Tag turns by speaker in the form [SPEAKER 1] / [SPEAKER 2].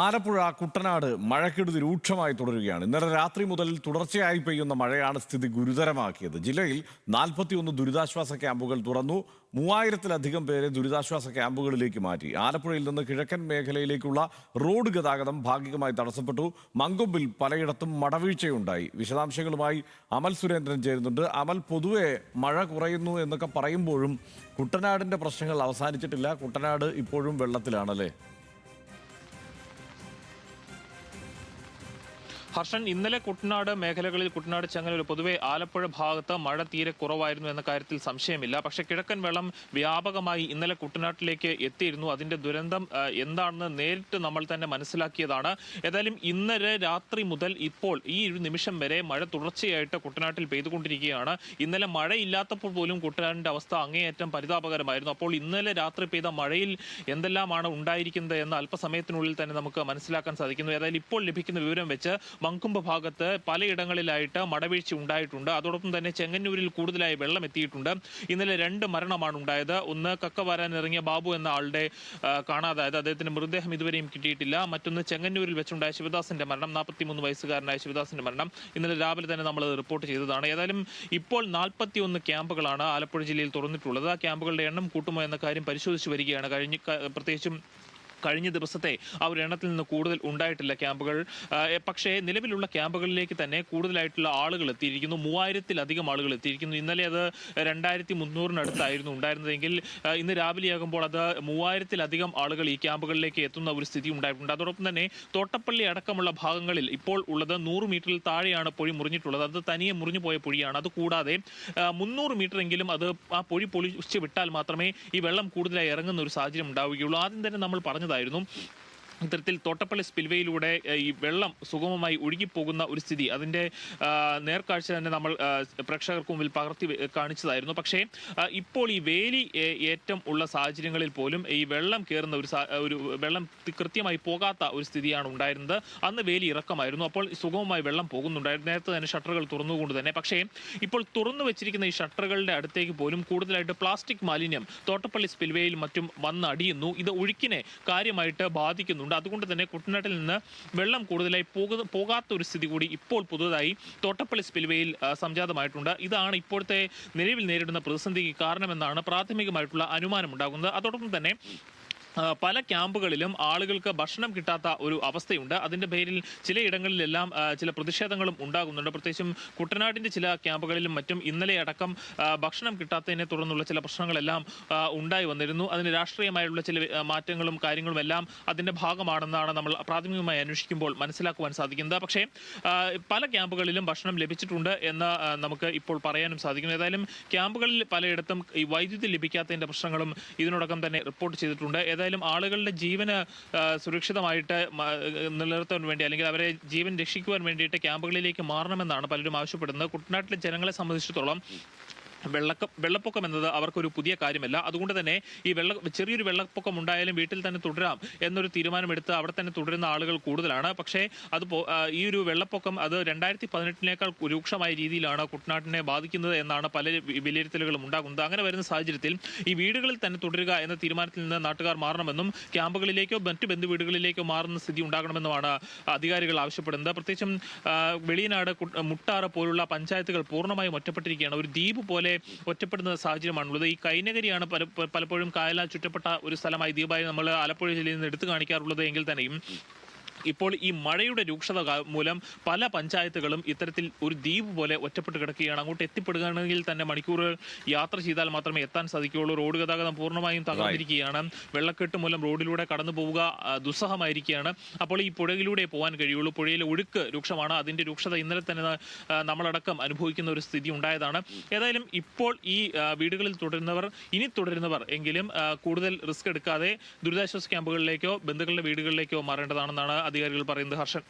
[SPEAKER 1] ആലപ്പുഴ കുട്ടനാട് മഴക്കെടുതി രൂക്ഷമായി തുടരുകയാണ്. ഇന്നലെ രാത്രി മുതൽ തുടർച്ചയായി പെയ്യുന്ന മഴയാണ് സ്ഥിതി ഗുരുതരമാക്കിയത്. ജില്ലയിൽ 41 ദുരിതാശ്വാസ ക്യാമ്പുകൾ തുറന്നു. 3000-ലധികം പേരെ ദുരിതാശ്വാസ ക്യാമ്പുകളിലേക്ക് മാറ്റി. ആലപ്പുഴയിൽ നിന്ന് കിഴക്കൻ മേഖലയിലേക്കുള്ള റോഡ് ഗതാഗതം ഭാഗികമായി തടസ്സപ്പെട്ടു. മങ്കൊമ്പിൽ പലയിടത്തും മടവീഴ്ചയുണ്ടായി. വിശദാംശങ്ങളുമായി അമൽ സുരേന്ദ്രൻ ചേരുന്നുണ്ട്. അമൽ, പൊതുവെ മഴ കുറയുന്നു എന്നൊക്കെ പറയുമ്പോഴും കുട്ടനാടിന്റെ പ്രശ്നങ്ങൾ അവസാനിച്ചിട്ടില്ല. കുട്ടനാട് ഇപ്പോഴും വെള്ളത്തിലാണല്ലേ?
[SPEAKER 2] ഹർഷൻ, ഇന്നലെ കുട്ടനാട് മേഖലകളിൽ കുട്ടനാട് ചെങ്ങന്നൂർ പൊതുവെ ആലപ്പുഴ ഭാഗത്ത് മഴ തീരെ കുറവായിരുന്നു എന്ന കാര്യത്തിൽ സംശയമില്ല. പക്ഷേ കിഴക്കൻ വെള്ളം വ്യാപകമായി ഇന്നലെ കുട്ടനാട്ടിലേക്ക് എത്തിയിരുന്നു. അതിന്റെ ദുരന്തം എന്താണെന്ന് നേരിട്ട് നമ്മൾ തന്നെ മനസ്സിലാക്കിയതാണ്. ഏതായാലും ഇന്നലെ രാത്രി മുതൽ ഇപ്പോൾ ഈ ഒരു നിമിഷം വരെ മഴ തുടർച്ചയായിട്ട് കുട്ടനാട്ടിൽ പെയ്തുകൊണ്ടിരിക്കുകയാണ്. ഇന്നലെ മഴയില്ലാത്തപ്പോൾ പോലും കുട്ടനാടിന്റെ അവസ്ഥ അങ്ങേയറ്റം പരിതാപകരമായിരുന്നു. അപ്പോൾ ഇന്നലെ രാത്രി പെയ്ത മഴയിൽ എന്തെല്ലാമാണ് ഉണ്ടായിരിക്കുന്നത് എന്ന് അല്പസമയത്തിനുള്ളിൽ തന്നെ നമുക്ക് മനസ്സിലാക്കാൻ സാധിക്കുന്നു. ഏതായാലും ഇപ്പോൾ ലഭിക്കുന്ന വിവരം വെച്ച് മങ്കൊമ്പ് ഭാഗത്ത് പലയിടങ്ങളിലായിട്ട് മടവീഴ്ച ഉണ്ടായിട്ടുണ്ട്. അതോടൊപ്പം തന്നെ ചെങ്ങന്നൂരിൽ കൂടുതലായി വെള്ളം എത്തിയിട്ടുണ്ട്. ഇന്നലെ 2 മരണമാണ് ഉണ്ടായത്. ഒന്ന് കക്ക വരാൻ ഇറങ്ങിയ ബാബു എന്ന ആളുടെ കാണാതായത്, അദ്ദേഹത്തിന്റെ മൃതദേഹം ഇതുവരെയും കിട്ടിയിട്ടില്ല. മറ്റൊന്ന് ചെങ്ങന്നൂരിൽ വെച്ചുണ്ടായ ശിവദാസിന്റെ മരണം, 43 വയസ്സുകാരനായ ശിവദാസിന്റെ മരണം ഇന്നലെ രാവിലെ തന്നെ നമ്മൾ റിപ്പോർട്ട് ചെയ്തതാണ്. ഏതായാലും ഇപ്പോൾ 41 ക്യാമ്പുകളാണ് ആലപ്പുഴ ജില്ലയിൽ തുറന്നിട്ടുള്ളത്. ആ ക്യാമ്പുകളുടെ എണ്ണം കൂട്ടുമോ എന്ന കാര്യം പരിശോധിച്ച് വരികയാണ്. പ്രത്യേകിച്ചും കഴിഞ്ഞ ദിവസത്തെ ആ ഒരു എണ്ണത്തിൽ നിന്ന് കൂടുതൽ ഉണ്ടായിട്ടില്ല ക്യാമ്പുകൾ. പക്ഷേ നിലവിലുള്ള ക്യാമ്പുകളിലേക്ക് തന്നെ കൂടുതലായിട്ടുള്ള ആളുകൾ എത്തിയിരിക്കുന്നു. 3000-ലധികം ആളുകൾ എത്തിയിരിക്കുന്നു. ഇന്നലെ അത് 2300-നടുത്തായിരുന്നു ഉണ്ടായിരുന്നതെങ്കിൽ ഇന്ന് രാവിലെയാകുമ്പോൾ അത് 3000-ലധികം ആളുകൾ ഈ ക്യാമ്പുകളിലേക്ക് എത്തുന്ന ഒരു സ്ഥിതി ഉണ്ടായിട്ടുണ്ട്. അതോടൊപ്പം തന്നെ തോട്ടപ്പള്ളി അടക്കമുള്ള ഭാഗങ്ങളിൽ ഇപ്പോൾ ഉള്ളത് 100 മീറ്ററിൽ താഴെയാണ് പൊഴി മുറിഞ്ഞിട്ടുള്ളത്. അത് തനിയെ മുറിഞ്ഞു പോയ പൊഴിയാണ്. അതുകൂടാതെ 300 മീറ്ററെങ്കിലും അത് ആ പൊഴി പൊളിച്ച് വിട്ടാൽ മാത്രമേ ഈ വെള്ളം കൂടുതലായി ഇറങ്ങുന്ന ഒരു സാഹചര്യം ഉണ്ടാവുകയുള്ളൂ. ആദ്യം തന്നെ നമ്മൾ പറഞ്ഞതായിരുന്നു, ഇത്തരത്തിൽ തോട്ടപ്പള്ളി സ്പിൽവേയിലൂടെ ഈ വെള്ളം സുഗമമായി ഒഴുകിപ്പോകുന്ന ഒരു സ്ഥിതി, അതിന്റെ നേർക്കാഴ്ച തന്നെ നമ്മൾ പ്രേക്ഷകർക്ക് മുമ്പിൽ പകർത്തി കാണിച്ചതായിരുന്നു. പക്ഷേ ഇപ്പോൾ ഈ വേലി ഏറ്റം ഉള്ള സാഹചര്യങ്ങളിൽ പോലും ഈ വെള്ളം കയറുന്ന ഒരു വെള്ളം കൃത്യമായി പോകാത്ത ഒരു സ്ഥിതിയാണ് ഉണ്ടായിരുന്നത്. അന്ന് വേലി ഇറക്കമായിരുന്നു. അപ്പോൾ സുഗമമായി വെള്ളം പോകുന്നുണ്ടായിരുന്നു. നേരത്തെ തന്നെ ഷട്ടറുകൾ തുറന്നുകൊണ്ട് തന്നെ. പക്ഷേ ഇപ്പോൾ തുറന്നു വെച്ചിരിക്കുന്ന ഈ ഷട്ടറുകളുടെ അടുത്തേക്ക് പോലും കൂടുതലായിട്ട് പ്ലാസ്റ്റിക് മാലിന്യം തോട്ടപ്പള്ളി സ്പിൽവേയിൽ മറ്റും വന്ന് അടിയുന്നു. ഇത് ഒഴുക്കിനെ കാര്യമായിട്ട് ബാധിക്കുന്നുണ്ട്. അതുകൊണ്ട് തന്നെ കുട്ടനാട്ടിൽ നിന്ന് വെള്ളം കൂടുതലായി പോകാത്ത ഒരു സ്ഥിതി കൂടി ഇപ്പോൾ പുതുതായി തോട്ടപ്പള്ളി സ്പിൽവേയിൽ സംജാതമായിട്ടുണ്ട്. ഇതാണ് ഇപ്പോഴത്തെ നിലവിൽ നേരിടുന്ന പ്രതിസന്ധിക്ക് കാരണമെന്നാണ് പ്രാഥമികമായിട്ടുള്ള അനുമാനമുണ്ടാകുന്നത്. അതോടൊപ്പം തന്നെ പല ക്യാമ്പുകളിലും ആളുകൾക്ക് ഭക്ഷണം കിട്ടാത്ത ഒരു അവസ്ഥയുണ്ട്. അതിന്റെ പേരിൽ ചിലയിടങ്ങളിലെല്ലാം ചില പ്രതിഷേധങ്ങളും ഉണ്ടാകുന്നുണ്ട്. പ്രത്യേകിച്ചും കുട്ടനാടിന്റെ ചില ക്യാമ്പുകളിലും മറ്റും ഇന്നലെ അടക്കം ഭക്ഷണം കിട്ടാത്തതിനെ തുടർന്നുള്ള ചില പ്രശ്നങ്ങളെല്ലാം ഉണ്ടായി വന്നിരുന്നു. അതിന് രാഷ്ട്രീയമായുള്ള ചില മാറ്റങ്ങളും കാര്യങ്ങളും എല്ലാം അതിന്റെ ഭാഗമാണെന്നാണ് നമ്മൾ പ്രാഥമികമായി അന്വേഷിക്കുമ്പോൾ മനസ്സിലാക്കുവാൻ സാധിക്കുന്നത്. പക്ഷേ പല ക്യാമ്പുകളിലും ഭക്ഷണം ലഭിച്ചിട്ടുണ്ട് എന്ന് നമുക്ക് ഇപ്പോൾ പറയാനും സാധിക്കും. ഏതായാലും ക്യാമ്പുകളിൽ പലയിടത്തും ഈ വൈദ്യുതി ലഭിക്കാത്തതിന്റെ പ്രശ്നങ്ങളും ഇതിനോടകം തന്നെ റിപ്പോർട്ട് ചെയ്തിട്ടുണ്ട്. ഏതായാലും ആളുകളുടെ ജീവന് സുരക്ഷിതമായിട്ട് നിലനിർത്താൻ വേണ്ടി, അല്ലെങ്കിൽ അവരെ ജീവൻ രക്ഷിക്കുവാൻ വേണ്ടിയിട്ട് ക്യാമ്പുകളിലേക്ക് മാറണമെന്നാണ് പലരും ആവശ്യപ്പെടുന്നത്. കുട്ടനാട്ടിലെ ജനങ്ങളെ സംബന്ധിച്ചിടത്തോളം വെള്ളപ്പൊക്കം എന്നത് അവർക്കൊരു പുതിയ കാര്യമല്ല. അതുകൊണ്ട് തന്നെ ഈ ചെറിയൊരു വെള്ളപ്പൊക്കം ഉണ്ടായാലും വീട്ടിൽ തന്നെ തുടരാം എന്നൊരു തീരുമാനമെടുത്ത് അവിടെ തന്നെ തുടരുന്ന ആളുകൾ കൂടുതലാണ്. പക്ഷേ ഈ ഒരു വെള്ളപ്പൊക്കം അത് 2018-നേക്കാൾ രൂക്ഷമായ രീതിയിലാണ് കുട്ടനാട്ടിനെ ബാധിക്കുന്നത് എന്നാണ് പല വിലയിരുത്തലുകളും ഉണ്ടാകുന്നത്. അങ്ങനെ വരുന്ന സാഹചര്യത്തിൽ ഈ വീടുകളിൽ തന്നെ തുടരുക എന്ന തീരുമാനത്തിൽ നിന്ന് നാട്ടുകാർ മാറണമെന്നും ക്യാമ്പുകളിലേക്കോ മറ്റു ബന്ധു വീടുകളിലേക്കോ മാറുന്ന സ്ഥിതി ഉണ്ടാകണമെന്നുമാണ് അധികാരികൾ ആവശ്യപ്പെടുന്നത്. പ്രത്യേകിച്ചും വെളിയനാട്, മുട്ടാറ് പോലുള്ള പഞ്ചായത്തുകൾ പൂർണ്ണമായും ഒറ്റപ്പെട്ടിരിക്കുകയാണ്. ഒരു ദ്വീപ് പോലെ ഒറ്റപ്പെടുന്ന സാഹചര്യമാണുള്ളത്. ഈ കൈനകരിയാണ് പലപ്പോഴും കായലാൽ ചുറ്റപ്പെട്ട ഒരു സ്ഥലമായി ദ്വീപായി നമ്മൾ ആലപ്പുഴ ജില്ലയിൽ നിന്ന് എടുത്തു കാണിക്കാറുള്ളത് എങ്കിൽ തന്നെയും ഇപ്പോൾ ഈ മഴയുടെ രൂക്ഷത മൂലം പല പഞ്ചായത്തുകളും ഇത്തരത്തിൽ ഒരു ദ്വീപ് പോലെ ഒറ്റപ്പെട്ട് കിടക്കുകയാണ്. അങ്ങോട്ട് എത്തിപ്പെടുകയാണെങ്കിൽ തന്നെ മണിക്കൂറുകൾ യാത്ര ചെയ്താൽ മാത്രമേ എത്താൻ സാധിക്കുകയുള്ളൂ. റോഡ് ഗതാഗതം പൂർണ്ണമായും തകർന്നിരിക്കുകയാണ്. വെള്ളക്കെട്ട് മൂലം റോഡിലൂടെ കടന്നു പോവുക ദുസ്സഹമായിരിക്കുകയാണ്. അപ്പോൾ ഈ പുഴയിലൂടെ പോകാൻ കഴിയുള്ളൂ. പുഴയിലെ ഒഴുക്ക് രൂക്ഷമാണ്. അതിന്റെ രൂക്ഷത ഇന്നലെ തന്നെ നമ്മളടക്കം അനുഭവിക്കുന്ന ഒരു സ്ഥിതി ഉണ്ടായതാണ്. ഏതായാലും ഇപ്പോൾ ഈ വീടുകളിൽ ഇനി തുടരുന്നവർ എങ്കിലും കൂടുതൽ റിസ്ക് എടുക്കാതെ ദുരിതാശ്വാസ ക്യാമ്പുകളിലേക്കോ ബന്ധുക്കളുടെ വീടുകളിലേക്കോ മാറേണ്ടതാണെന്നാണ് അധികാരികൾ പറയുന്നത്. ഹർഷൻ.